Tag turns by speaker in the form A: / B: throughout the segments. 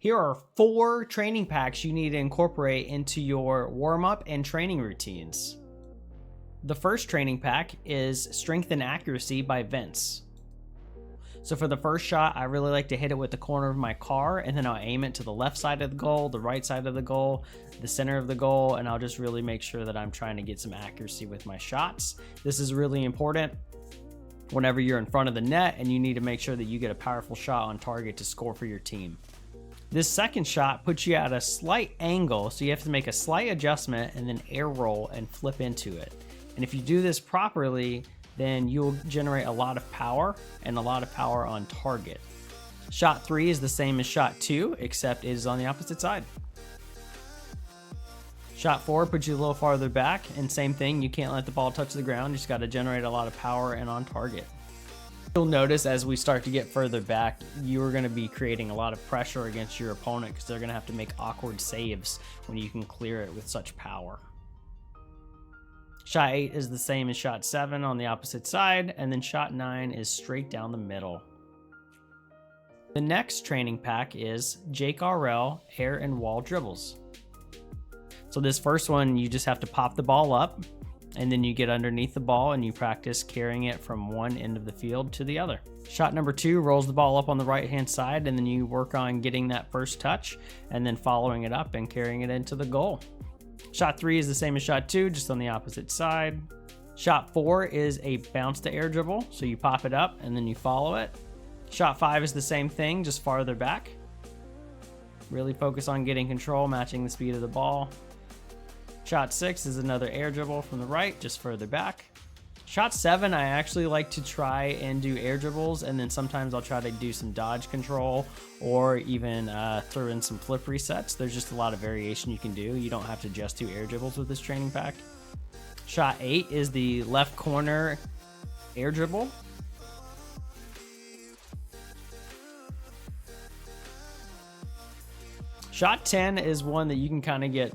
A: Here are 4 training packs you need to incorporate into your warm-up and training routines. The first training pack is Strength and Accuracy by Vince. So for the first shot, I really like to hit it with the corner of my car, and then I'll aim it to the left side of the goal, the right side of the goal, the center of the goal, and I'll just really make sure that I'm trying to get some accuracy with my shots. This is really important whenever you're in front of the net and you need to make sure that you get a powerful shot on target to score for your team. This second shot puts you at a slight angle, so you have to make a slight adjustment and then air roll and flip into it. And if you do this properly, then you'll generate a lot of power and a lot of power on target. Shot 3 is the same as shot 2, except it is on the opposite side. Shot 4 puts you a little farther back, and same thing, you can't let the ball touch the ground, you just got to generate a lot of power and on target. You'll notice as we start to get further back, you're going to be creating a lot of pressure against your opponent because they're going to have to make awkward saves when you can clear it with such power. Shot 8 is the same as shot 7 on the opposite side, and then shot 9 is straight down the middle. The next training pack is Jake RL Air and Wall Dribbles. So this first one, you just have to pop the ball up, and then you get underneath the ball and you practice carrying it from one end of the field to the other. Shot number 2 rolls the ball up on the right hand side, and then you work on getting that first touch and then following it up and carrying it into the goal. Shot 3 is the same as shot 2, just on the opposite side. Shot 4 is a bounce to air dribble, so you pop it up and then you follow it. Shot 5 is the same thing, just farther back. Really focus on getting control, matching the speed of the ball. Shot 6 is another air dribble from the right, just further back. Shot 7, I actually like to try and do air dribbles, and then sometimes I'll try to do some dodge control or even throw in some flip resets. There's just a lot of variation you can do. You don't have to just do air dribbles with this training pack. Shot 8 is the left corner air dribble. Shot 10 is one that you can kind of get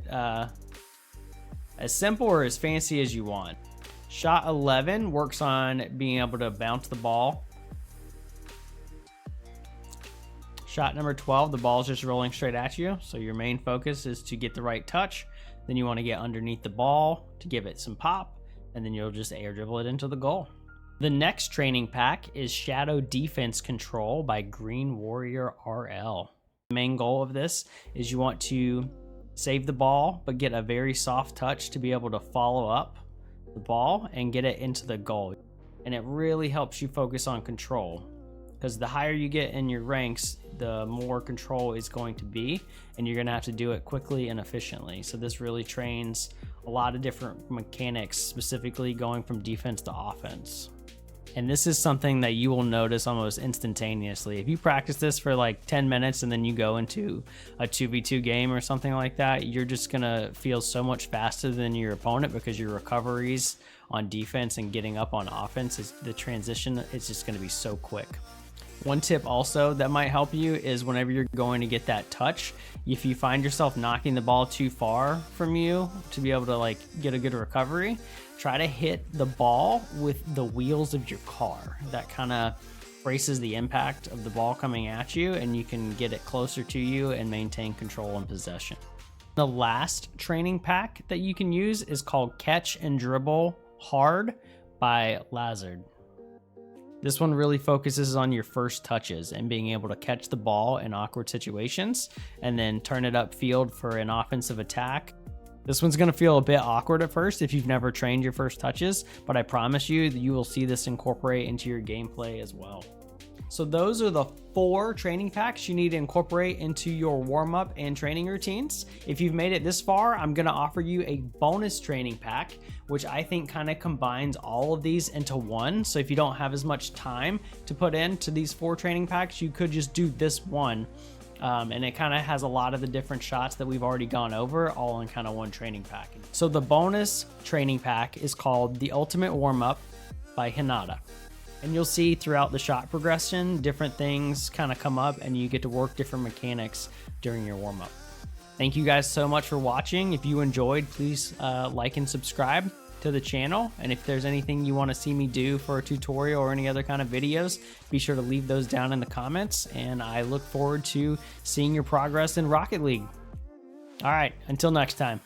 A: as simple or as fancy as you want. Shot 11 works on being able to bounce the ball. Shot number 12, the ball's just rolling straight at you, so your main focus is to get the right touch. Then you want to get underneath the ball to give it some pop, and then you'll just air dribble it into the goal. The next training pack is Shadow Defense Control by Green Warrior RL. The main goal of this is you want to save the ball, but get a very soft touch to be able to follow up the ball and get it into the goal. And it really helps you focus on control, because the higher you get in your ranks, the more control is going to be, and you're going to have to do it quickly and efficiently. So this really trains a lot of different mechanics, specifically going from defense to offense. And this is something that you will notice almost instantaneously. If you practice this for like 10 minutes and then you go into a 2v2 game or something like that, you're just gonna feel so much faster than your opponent, because your recoveries on defense and getting up on offense, the transition is just gonna be so quick. One tip also that might help you is whenever you're going to get that touch, if you find yourself knocking the ball too far from you to be able to like get a good recovery, try to hit the ball with the wheels of your car. That kind of braces the impact of the ball coming at you, and you can get it closer to you and maintain control and possession. The last training pack that you can use is called Catch and Dribble Hard by Lazard. This one really focuses on your first touches and being able to catch the ball in awkward situations and then turn it upfield for an offensive attack. This one's going to feel a bit awkward at first if you've never trained your first touches, but I promise you that you will see this incorporate into your gameplay as well. So those are the 4 training packs you need to incorporate into your warm-up and training routines. If you've made it this far, I'm going to offer you a bonus training pack, which I think kind of combines all of these into one. So if you don't have as much time to put into these 4 training packs, you could just do this one. And it kind of has a lot of the different shots that we've already gone over all in kind of one training pack. So the bonus training pack is called The Ultimate Warm-Up by Hinata. And you'll see throughout the shot progression, different things kind of come up and you get to work different mechanics during your warm-up. Thank you guys so much for watching. If you enjoyed, please like and subscribe. to the channel. And if there's anything you want to see me do for a tutorial or any other kind of videos, be sure to leave those down in the comments. And I look forward to seeing your progress in Rocket League. All right, until next time.